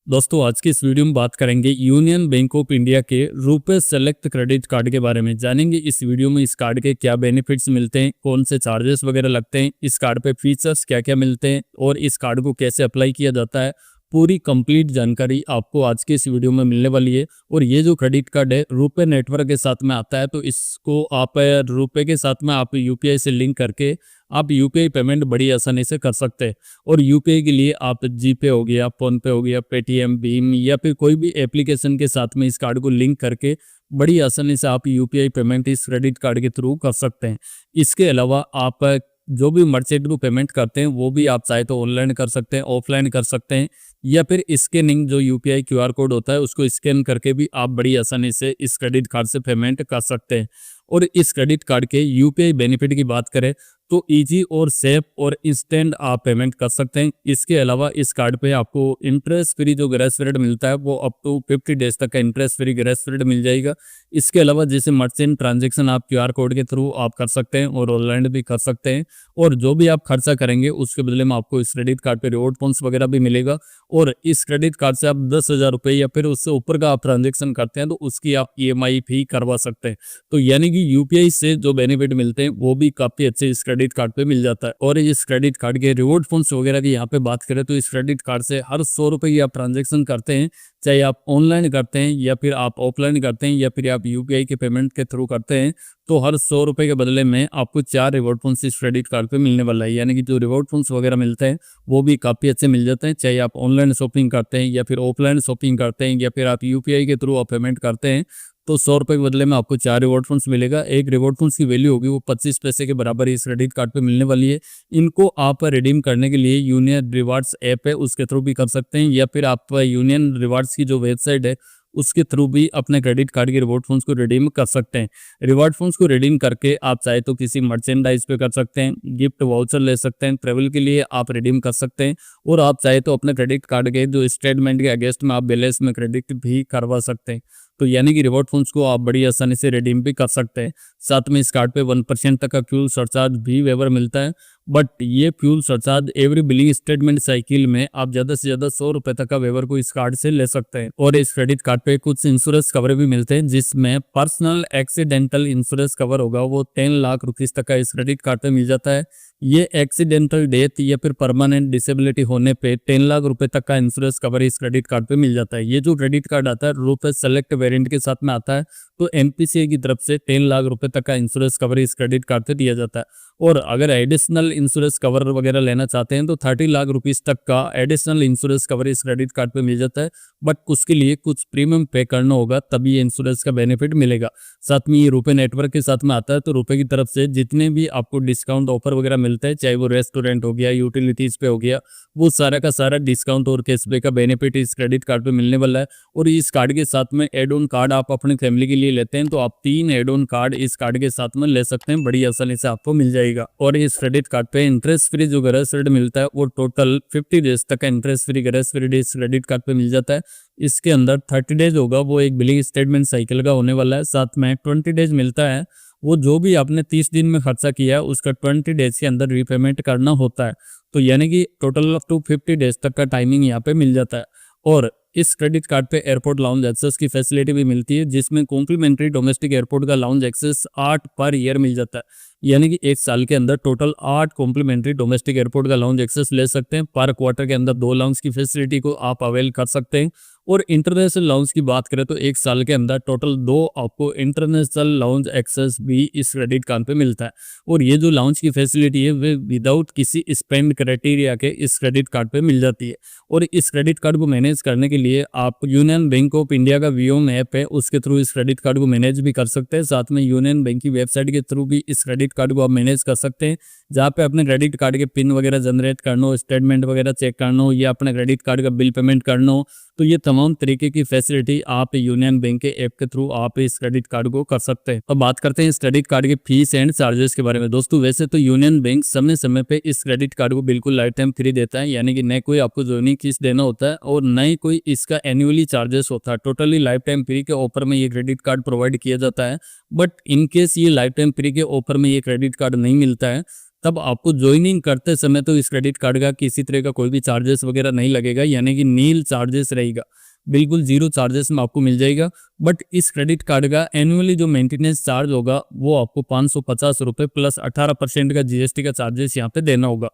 दोस्तों आज की इस वीडियो में बात करेंगे यूनियन बैंक ऑफ इंडिया के रुपे सेलेक्ट क्रेडिट कार्ड के बारे में। जानेंगे इस वीडियो में इस कार्ड के क्या बेनिफिट्स मिलते हैं, कौन से चार्जेस वगैरह लगते हैं, इस कार्ड पे फीचर्स क्या क्या मिलते हैं और इस कार्ड को कैसे अप्लाई किया जाता है। पूरी कंप्लीट जानकारी आपको आज के इस वीडियो में मिलने वाली है। और ये जो क्रेडिट कार्ड है रुपे नेटवर्क के साथ में आता है, तो इसको आप रुपे के साथ में आप यूपीआई से लिंक करके आप यूपीआई पेमेंट बड़ी आसानी से कर सकते हैं। और यूपीआई के लिए आप जीपे हो गया, फोन पे हो गया, पेटीएम, भीम या फिर कोई भी एप्लीकेशन के साथ में इस कार्ड को लिंक करके बड़ी आसानी से आप यूपीआई पेमेंट इस क्रेडिट कार्ड के थ्रू कर सकते हैं। इसके अलावा आप जो भी मर्चेंट को पेमेंट करते हैं वो भी आप चाहे तो ऑनलाइन कर सकते हैं, ऑफलाइन कर सकते हैं, या फिर स्कैनिंग जो यूपीआई क्यूआर कोड होता है उसको स्कैन करके भी आप बड़ी आसानी से इस क्रेडिट कार्ड से पेमेंट कर सकते हैं। और इस क्रेडिट कार्ड के यूपीआई बेनिफिट की बात करें तो इजी और सेफ और इंस्टेंट आप पेमेंट कर सकते हैं। इसके अलावा इस कार्ड पे आपको इंटरेस्ट फ्री जो ग्रेस पीरियड मिलता है वो अप टू 50 डेज तक का इंटरेस्ट फ्री ग्रेस पीरियड मिल जाएगा। इसके अलावा जैसे मर्चेंट ट्रांजैक्शन आप क्यूआर कोड के थ्रू आप कर सकते हैं और ऑनलाइन भी कर सकते हैं। और जो भी आप खर्चा करेंगे उसके बदले में आपको इस क्रेडिट कार्ड पे रिवॉर्ड पॉइंट्स वगैरह भी मिलेगा। और इस क्रेडिट कार्ड से आप 10,000 रुपये या फिर उससे ऊपर का आप ट्रांजेक्शन करते हैं तो उसकी आप ईएमआई भी करवा सकते हैं। तो यानी कि यूपीआई से जो बेनिफिट मिलते हैं वो भी काफी अच्छे इस क्रेडिट कार्ड पे मिल जाता है। और इस क्रेडिट कार्ड के रिवॉर्ड पॉइंट्स वगैरह की यहाँ पे बात करें तो इस क्रेडिट कार्ड से हर 100 रुपये की आप ट्रांजेक्शन करते हैं, चाहे आप ऑनलाइन करते हैं या फिर आप ऑफलाइन करते हैं या फिर आप यूपीआई के पेमेंट के थ्रू करते हैं, तो हर 100 रुपये के बदले में आपको 4 रिवॉर्ड पॉइंट्स इस क्रेडिट कार्ड पे मिलने वाला है। यानी कि जो रिवॉर्ड पॉइंट्स वगैरह मिलते हैं वो भी काफ़ी अच्छे मिल जाते हैं, चाहे आप ऑनलाइन शॉपिंग करते हैं या फिर ऑफलाइन शॉपिंग करते हैं या फिर आप यूपीआई के थ्रू आप पेमेंट करते हैं, तो 100 रुपये के बदले में आपको 4 रिवॉर्ड पॉइंट्स मिलेगा। एक रिवॉर्ड पॉइंट्स की वैल्यू होगी वो 25 पैसे के बराबर इस क्रेडिट कार्ड पे मिलने वाली है। इनको आप रिडीम करने के लिए यूनियन रिवार्ड्स ऐप है उसके थ्रू भी कर सकते हैं, या फिर आप यूनियन रिवार्ड्स की जो वेबसाइट है उसके थ्रू भी अपने क्रेडिट कार्ड के रिवॉर्ड फंड्स को रिडीम कर सकते हैं। रिवॉर्ड फंड्स को रिडीम करके आप चाहे तो किसी मर्चेंडाइज पे कर सकते हैं, गिफ्ट वाउचर ले सकते हैं, ट्रेवल के लिए आप रिडीम कर सकते हैं, और आप चाहे तो अपने क्रेडिट कार्ड के जो स्टेटमेंट के अगेंस्ट में आप बैलेंस में क्रेडिट भी करवा सकते हैं। तो यानी कि रिवॉर्ड फंड्स को आप बड़ी आसानी से रिडीम भी कर सकते हैं। साथ में इस कार्ड पे 1% तक का फ्यूल सरचार्ज भी वेवर मिलता है, बट ये fuel surcharge every billing statement cycle में आप ज्यादा से ज्यादा 100 रुपए तक का वेवर को इस कार्ड से ले सकते हैं। और इस क्रेडिट कार्ड पे कुछ इंश्योरेंस कवर भी मिलते हैं, जिसमें पर्सनल एक्सीडेंटल इंश्योरेंस कवर होगा वो 10 लाख रुपीज तक का इस क्रेडिट कार्ड पे मिल जाता है। ये एक्सीडेंटल डेथ या फिर परमानेंट डिसेबिलिटी होने पे 10 लाख रुपए तक का इंश्योरेंस कवर इस क्रेडिट कार्ड पे मिल जाता है। ये जो क्रेडिट कार्ड आता है रुपे सेलेक्ट वेरिएंट के साथ में आता है, तो एनपीसीआई की तरफ से 10 लाख रुपए तक का इंश्योरेंस कवर इस क्रेडिट कार्ड पे दिया जाता है। और अगर एडिशनल इंश्योरेंस कवर वगैरह लेना चाहते हैं तो 30 लाख रुपीस तक का एडिशनल इंश्योरेंस कवर इस क्रेडिट कार्ड पे मिल जाता है, बट उसके लिए कुछ प्रीमियम पे करना होगा तभी ये इंश्योरेंस का बेनिफिट मिलेगा। साथ में ये रुपे नेटवर्क के साथ में आता है, तो रुपे की तरफ से जितने भी आपको डिस्काउंट ऑफर वगैरह मिलता है, चाहे वो रेस्टोरेंट हो गया, यूटिलिटीज पे हो गया, वो सारा का सारा डिस्काउंट और कैशबैक का बेनिफिट इस क्रेडिट कार्ड पे मिलने वाला है। और इस कार्ड के साथ में एड ऑन कार्ड आप अपनी फैमिली के लिए लेते हैं तो आप 3 एड ऑन कार्ड इस कार्ड के साथ में ले सकते हैं, बड़ी आसानी से आपको मिल जाएगा। और इस क्रेडिट कार्ड पे इंटरेस्ट फ्री जो ग्रेस पीरियड मिलता है वो टोटल 50 डेज तक का इंटरेस्ट फ्री ग्रेस पीरियड इस क्रेडिट कार्ड पे मिल जाता है। इसके अंदर 30 डेज होगा वो एक बिलिंग स्टेटमेंट साइकिल का होने वाला है। साथ में 20 डेज मिलता है, वो जो भी आपने 30 दिन में खर्चा किया है उसका 20 डेज के अंदर रीपेमेंट करना होता है। तो यानी कि टोटल अप टू 50 डेज तक का टाइमिंग यहाँ पे मिल जाता है। और इस क्रेडिट कार्ड पे एयरपोर्ट लाउंज एक्सेस की फैसिलिटी भी मिलती है, जिसमें कॉम्प्लीमेंट्री डोमेस्टिक एयरपोर्ट का लाउंज एक्सेस 8 पर ईयर मिल जाता है। यानी कि 1 साल के अंदर टोटल 8 कॉम्प्लीमेंट्री डोमेस्टिक एयरपोर्ट का लाउंज एक्सेस ले सकते हैं। पर क्वार्टर के अंदर 2 लाउंज की फैसिलिटी को आप अवेल कर सकते हैं। और इंटरनेशनल लाउंज की बात करें तो 1 साल के अंदर टोटल 2 आपको इंटरनेशनल लाउंज एक्सेस भी इस क्रेडिट कार्ड पे मिलता है। और ये जो लाउंज की फैसिलिटी है वे विदाउट किसी स्पेंड क्राइटेरिया के इस क्रेडिट कार्ड पे मिल जाती है। और इस क्रेडिट कार्ड को मैनेज करने के लिए आप यूनियन बैंक ऑफ इंडिया का वीओम ऐप है उसके थ्रू इस क्रेडिट कार्ड को मैनेज भी कर सकते हैं। साथ में यूनियन बैंक की वेबसाइट के थ्रू भी इस क्रेडिट कार्ड को आप मैनेज कर सकते हैं, जहाँ पे अपने क्रेडिट कार्ड के पिन वगैरह जनरेट करना हो, स्टेटमेंट वगैरह चेक करना हो या अपने क्रेडिट कार्ड का बिल पेमेंट करना हो, तो ये तमाम तरीके की फैसिलिटी आप यूनियन बैंक के ऐप के थ्रू आप इस क्रेडिट कार्ड को कर सकते हैं। अब बात करते हैं इस क्रेडिट कार्ड के फीस एंड चार्जेस के बारे में। दोस्तों वैसे तो यूनियन बैंक समय समय पे इस क्रेडिट कार्ड को बिल्कुल लाइफ टाइम फ्री देता है, यानी कि न कोई आपको ज्वाइनिंग फीस देना होता है और न ही कोई इसका एनुअली चार्जेस होता है। टोटली लाइफ टाइम फ्री के ऑफर में ये क्रेडिट कार्ड प्रोवाइड किया जाता है। बट इन केस ये लाइफ टाइम फ्री के ऑफर में ये क्रेडिट कार्ड नहीं मिलता है, तब आपको ज्वाइनिंग करते समय तो इस क्रेडिट कार्ड का किसी तरह का कोई भी चार्जेस वगैरह नहीं लगेगा, यानी कि नील चार्जेस रहेगा, बिल्कुल जीरो चार्जेस में आपको मिल जाएगा। बट इस क्रेडिट कार्ड का एनुअली जो मेंटेनेंस चार्ज होगा वो आपको 550 रुपये प्लस 18% का जीएसटी का चार्जेस यहाँ पे देना होगा।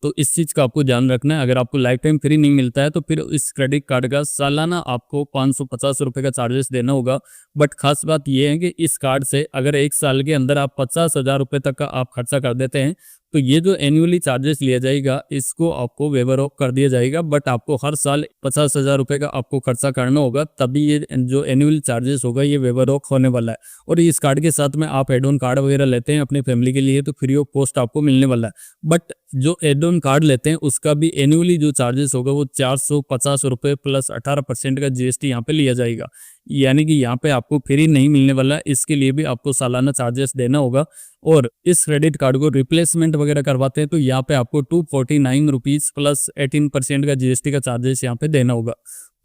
तो इस चीज़ का आपको ध्यान रखना है। अगर आपको लाइफ टाइम फ्री नहीं मिलता है तो फिर इस क्रेडिट कार्ड का सालाना आपको 550 रुपये का चार्जेस देना होगा। बट खास बात यह है कि इस कार्ड से अगर 1 साल के अंदर आप 50,000 रुपये तक का आप खर्चा कर देते हैं तो ये जो एनुअली चार्जेस लिया जाएगा इसको आपको वेवर ऑफ कर दिया जाएगा। बट आपको हर साल 50,000 रुपये का आपको खर्चा करना होगा, तभी ये जो एनुअल चार्जेस होगा ये वेवर ऑफ होने वाला है। और इस कार्ड के साथ में आप एड ऑन कार्ड वगैरह लेते हैं अपनी फैमिली के लिए तो फ्री ऑफ कॉस्ट आपको मिलने वाला है। बट जो एड ऑन कार्ड लेते हैं उसका भी एनुअली जो चार्जेस होगा वो 450 रुपये प्लस 18% का जीएसटी यहाँ पे लिया जाएगा, यानी कि यहाँ पे आपको फ्री नहीं मिलने वाला है, इसके लिए भी आपको सालाना चार्जेस देना होगा। और इस क्रेडिट कार्ड को रिप्लेसमेंट वगैरह करवाते हैं तो यहाँ पे आपको 249 रुपीज़ प्लस 18% का जीएसटी का चार्जेस यहाँ पे देना होगा।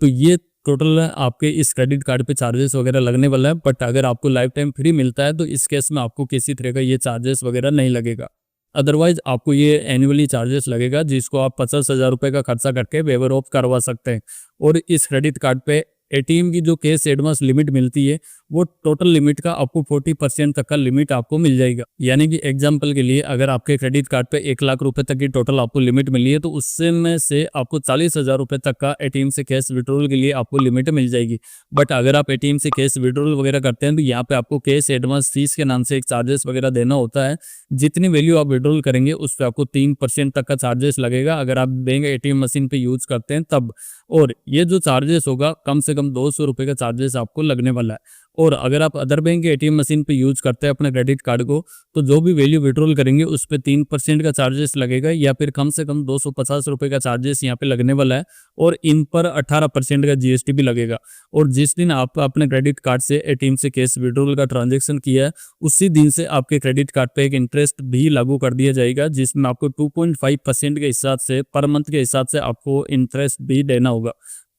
तो ये टोटल आपके इस क्रेडिट कार्ड पे चार्जेस वगैरह लगने वाला है। बट अगर आपको लाइफ टाइम फ्री मिलता है तो इस केस में आपको किसी तरह का ये चार्जेस वगैरह नहीं लगेगा। अदरवाइज आपको ये एनुअली चार्जेस लगेगा जिसको आप 50,000 रुपये का खर्चा करके वेवर ऑफ करवा सकते हैं। और इस क्रेडिट कार्ड पे एटीएम की जो कैश एडवांस लिमिट मिलती है वो टोटल लिमिट का आपको 40% तक का लिमिट आपको मिल जाएगा। यानी कि एग्जांपल के लिए अगर आपके क्रेडिट कार्ड पे 1 लाख रुपए तक की टोटल आपको लिमिट मिली है तो उससे में से आपको 40,000 रुपये तक का एटीएम से कैश विड्रॉल के लिए आपको लिमिट मिल जाएगी। बट अगर आप एटीएम से कैश विड्रॉल वगैरह करते हैं तो यहाँ पे आपको कैश एडवांस फीस के नाम से एक चार्जेस वगैरह देना होता है। जितनी वैल्यू आप विड्रॉल करेंगे उस पर आपको 3% तक का चार्जेस लगेगा अगर आप बैंक एटीएम मशीन पे यूज करते हैं तब। और ये जो चार्जेस होगा कम से कम 200 रुपये का चार्जेस आपको लगने वाला है। और अगर आप अदर बैंक के एटीएम मशीन पे यूज करते हैं अपने क्रेडिट कार्ड को तो जो भी वैल्यू विड्रॉल करेंगे उस पर 3% का चार्जेस लगेगा या फिर कम से कम 250 रुपये का चार्जेस यहाँ पे लगने वाला है। और इन पर 18% का जीएसटी भी लगेगा। और जिस दिन आप अपने क्रेडिट कार्ड से एटीएम से कैश विड्रॉल का ट्रांजेक्शन किया है उसी दिन से आपके क्रेडिट कार्ड पे एक इंटरेस्ट भी लागू कर दिया जाएगा जिसमें आपको 2.5% के हिसाब से पर मंथ के हिसाब से आपको इंटरेस्ट भी देना होगा।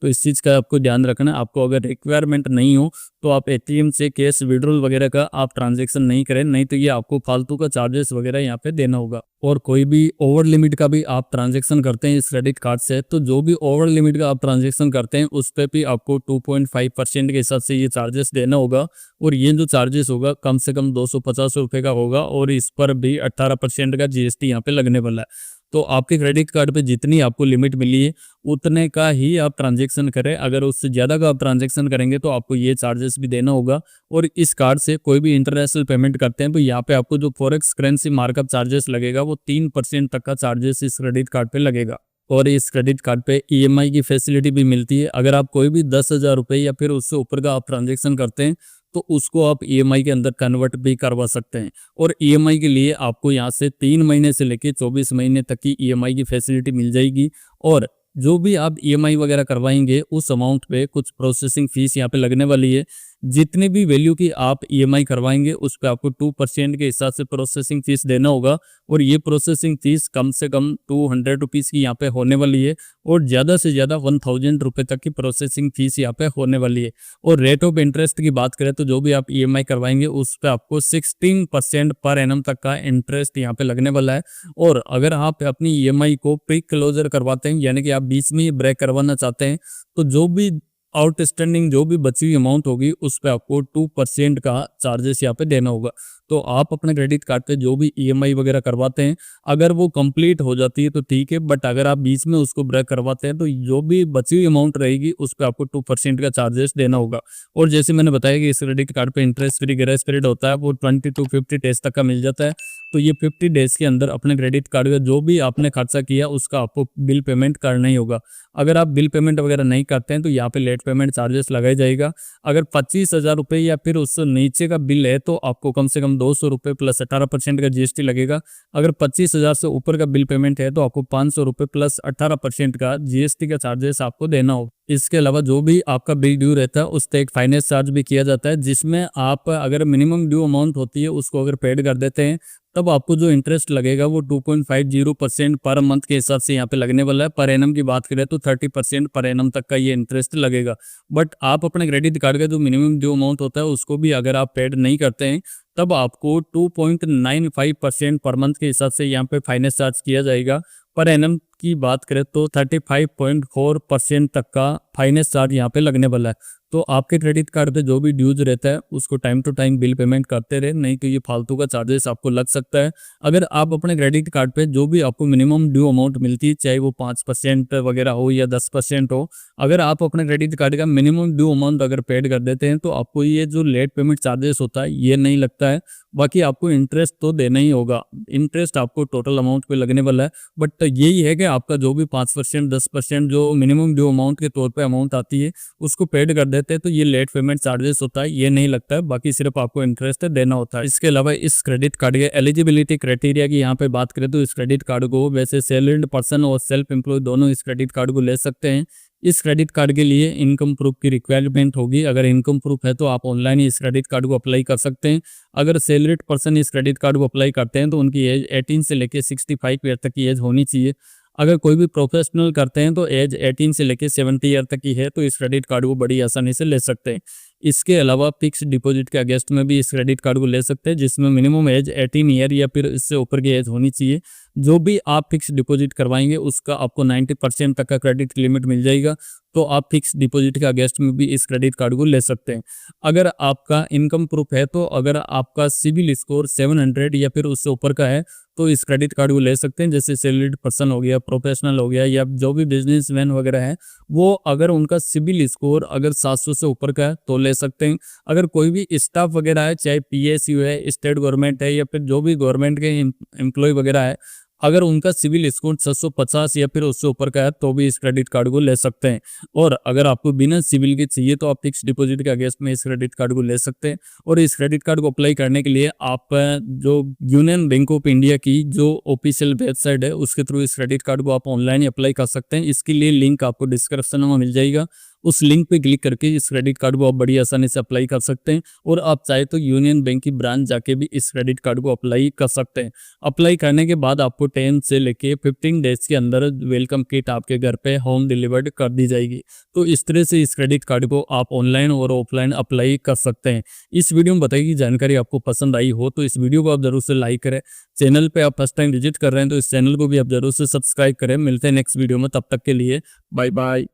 तो इस चीज़ का आपको ध्यान रखना है। आपको अगर रिक्वायरमेंट नहीं हो तो आप एटीएम से कैश विड्रॉल वगैरह का आप ट्रांजैक्शन नहीं करें, नहीं तो ये आपको फालतू का चार्जेस वगैरह यहाँ पे देना होगा। और कोई भी ओवर लिमिट का भी आप ट्रांजैक्शन करते हैं इस क्रेडिट कार्ड से तो जो भी ओवर लिमिट का आप ट्रांजैक्शन करते हैं उस पर भी आपको 2.5% के हिसाब से ये चार्जेस देना होगा। और ये जो चार्जेस होगा कम से कम 250 रुपये का होगा और इस पर भी 18% का जीएसटी यहाँ पे लगने वाला है। तो आपके क्रेडिट कार्ड पे जितनी आपको लिमिट मिली है उतने का ही आप ट्रांजैक्शन करें। अगर उससे ज़्यादा का आप ट्रांजैक्शन करेंगे तो आपको ये चार्जेस भी देना होगा। और इस कार्ड से कोई भी इंटरनेशनल पेमेंट करते हैं तो यहाँ पे आपको जो फॉरेक्स करेंसी मार्कअप चार्जेस लगेगा वो 3% तक का चार्जेस इस क्रेडिट कार्ड पे लगेगा। और इस क्रेडिट कार्ड पे ईएमआई की फैसिलिटी भी मिलती है। अगर आप कोई भी 10,000 रुपये या फिर उससे ऊपर का आप ट्रांजैक्शन करते हैं तो उसको आप ईएमआई के अंदर कन्वर्ट भी करवा सकते हैं। और ईएमआई के लिए आपको यहाँ से 3 महीने से लेकर 24 महीने तक की ईएमआई की फैसिलिटी मिल जाएगी। और जो भी आप ईएमआई वगैरह करवाएंगे उस अमाउंट पे कुछ प्रोसेसिंग फीस यहाँ पे लगने वाली है। जितने भी वैल्यू की आप ईएमआई करवाएंगे उस पे आपको 2% के हिसाब से प्रोसेसिंग फीस देना होगा। और ये प्रोसेसिंग फीस कम से कम 200 रुपीज़ की यहाँ पे होने वाली है और ज़्यादा से ज़्यादा 1000 रुपये तक की प्रोसेसिंग फीस यहाँ पे होने वाली है। और रेट ऑफ इंटरेस्ट की बात करें तो जो भी आप ईएमआई करवाएंगे उस पर आपको 16% पर एनम तक का इंटरेस्ट यहाँ पे लगने वाला है। और अगर आप अपनी ईएमआई को प्री क्लोजर करवाते हैं यानी कि आप बीच में ही ब्रेक करवाना चाहते हैं तो जो भी आउटस्टैंडिंग जो भी बची हुई अमाउंट होगी उस पर आपको 2% का चार्जेस यहाँ पे देना होगा। तो आप अपने क्रेडिट कार्ड पे जो भी ईएमआई वगैरह करवाते हैं अगर वो कंप्लीट हो जाती है तो ठीक है, बट अगर आप बीच में उसको ब्रेक करवाते हैं तो जो भी बची हुई अमाउंट रहेगी उस पर आपको 2% का चार्जेस देना होगा। और जैसे मैंने बताया कि इस क्रेडिट कार्ड पे इंटरेस्ट फ्री ग्रेस पीरियड होता है वो 20 to 50 डेज तक का मिल जाता है। तो ये 50 डेज के अंदर अपने क्रेडिट कार्ड का जो भी आपने खर्चा किया उसका आपको बिल पेमेंट करना ही होगा। अगर आप बिल पेमेंट वगैरह नहीं करते हैं तो यहाँ पे लेट पेमेंट चार्जेस लगाया जाएगा। अगर 25,000 रुपये या फिर उससे नीचे का बिल है तो आपको कम से कम 200 रुपये प्लस 18% का जीएसटी लगेगा। अगर 25,000 से ऊपर का बिल पेमेंट है तो आपको 500 रुपये प्लस 18% का जीएसटी का चार्जेस आपको देना होगा। इसके अलावा जो भी आपका बिल ड्यू रहता है उस पर एक फाइनेंस चार्ज भी किया जाता है जिसमें आप अगर मिनिमम ड्यू अमाउंट होती है उसको अगर पेड कर देते हैं तब आपको जो इंटरेस्ट लगेगा वो 2.50% पर मंथ के हिसाब से यहाँ पे लगने वाला है। पर एनम की बात करें तो 30% पर एनम तक का ये इंटरेस्ट लगेगा। बट आप अपने क्रेडिट कार्ड का जो मिनिमम ड्यू अमाउंट होता है उसको भी अगर आप पेड नहीं करते हैं तब आपको 2.95% पर मंथ के हिसाब से यहाँ पे फाइनेंस चार्ज किया जाएगा। पर एनम की बात करें तो 35.4% तक का फाइनेंस चार्ज यहाँ पे लगने वाला है। तो आपके क्रेडिट कार्ड पे जो भी ड्यूज रहता है उसको time to time bill payment करते रहे, नहीं तो ये फालतू का चार्जेस आपको लग सकता है। अगर आप अपने क्रेडिट कार्ड पे जो भी आपको मिनिमम ड्यू अमाउंट मिलती है, चाहे वो 5% वगैरह हो या 10% हो, अगर आप अपने क्रेडिट कार्ड का मिनिमम ड्यू अमाउंट अगर पेड कर देते हैं तो आपको ये जो लेट पेमेंट चार्जेस होता है ये नहीं लगता है। बाकी आपको इंटरेस्ट तो देना ही होगा, इंटरेस्ट आपको टोटल अमाउंट पे लगने वाला है। बट यही है कि आपका जो भी 5% 10% जो मिनिमम ड्यू अमाउंट के तौर पे अमाउंट आती है उसको पेड कर देते हैं तो ये लेट पेमेंट चार्जेस होता है, ये नहीं लगता है। बाकी सिर्फ आपको इंटरेस्ट देना होता है। इसके अलावा इस क्रेडिट कार्ड के एलिजिबिलिटी क्राइटेरिया की यहाँ पे बात करें तो इस क्रेडिट कार्ड को वैसे सैलरीड पर्सन और सेल्फ एम्प्लॉय दोनों इस क्रेडिट कार्ड को ले सकते हैं। इस क्रेडिट कार्ड के लिए इनकम प्रूफ की रिक्वायरमेंट होगी। अगर इनकम प्रूफ है तो आप ऑनलाइन ही इस क्रेडिट कार्ड को अप्लाई कर सकते हैं। अगर सैलरीड पर्सन इस क्रेडिट कार्ड को अप्लाई करते हैं तो उनकी एज 18 से लेकर 65 ईयर तक की एज होनी चाहिए। अगर कोई भी प्रोफेशनल करते हैं तो एज 18 से लेकर 70 ईयर तक की है तो इस क्रेडिट कार्ड को बड़ी आसानी से ले सकते हैं। इसके अलावा फिक्स डिपॉजिट के अगेंस्ट में भी इस क्रेडिट कार्ड को ले सकते हैं जिसमें मिनिमम एज 18 ईयर या फिर इससे ऊपर की एज होनी चाहिए। जो भी आप फिक्स डिपॉजिट करवाएंगे उसका आपको 90% तक का क्रेडिट लिमिट मिल जाएगा, तो आप फिक्स डिपॉजिट के अगेंस्ट में भी इस क्रेडिट कार्ड को ले सकते हैं। अगर आपका इनकम प्रूफ है तो अगर आपका सिविल स्कोर 700 या फिर उससे ऊपर का है तो इस क्रेडिट कार्ड को ले सकते हैं। जैसे सैलरीड पर्सन हो गया, प्रोफेशनल हो गया या जो भी बिजनेसमैन वगैरह है वो अगर उनका सिविल स्कोर अगर 700 से ऊपर का है तो ले सकते हैं। अगर कोई भी स्टाफ वगैरह है, चाहे पीएसयू है, स्टेट गवर्नमेंट है या फिर जो भी गवर्नमेंट के एम्प्लॉय वगैरह है, अगर उनका सिविल स्कोर 750 या फिर उससे ऊपर का है तो भी इस क्रेडिट कार्ड को ले सकते हैं। और अगर आपको बिना सिविल के चाहिए तो आप फिक्स डिपॉजिट के अगेंस्ट में इस क्रेडिट कार्ड को ले सकते हैं। और इस क्रेडिट कार्ड को अप्लाई करने के लिए आप जो यूनियन बैंक ऑफ इंडिया की जो ऑफिशियल वेबसाइट है उसके थ्रू इस क्रेडिट कार्ड को आप ऑनलाइन अप्लाई कर सकते हैं। इसके लिए लिंक आपको डिस्क्रिप्शन में मिल जाएगा, उस लिंक पे क्लिक करके इस क्रेडिट कार्ड को आप बड़ी आसानी से अप्लाई कर सकते हैं। और आप चाहे तो यूनियन बैंक की ब्रांच जाके भी इस क्रेडिट कार्ड को अप्लाई कर सकते हैं। अप्लाई करने के बाद आपको 10 से लेके 15 डेज के अंदर वेलकम किट आपके घर पे होम डिलीवर्ड कर दी जाएगी। तो इस तरह से इस क्रेडिट कार्ड को आप ऑनलाइन और ऑफलाइन अप्लाई कर सकते हैं। इस वीडियो में बताई गई जानकारी आपको पसंद आई हो तो इस वीडियो को आप जरूर से लाइक करें। चैनल पे आप फर्स्ट टाइम विजिट कर रहे हैं तो इस चैनल को भी आप जरूर से सब्सक्राइब करें। मिलते हैं नेक्स्ट वीडियो में, तब तक के लिए बाय बाय।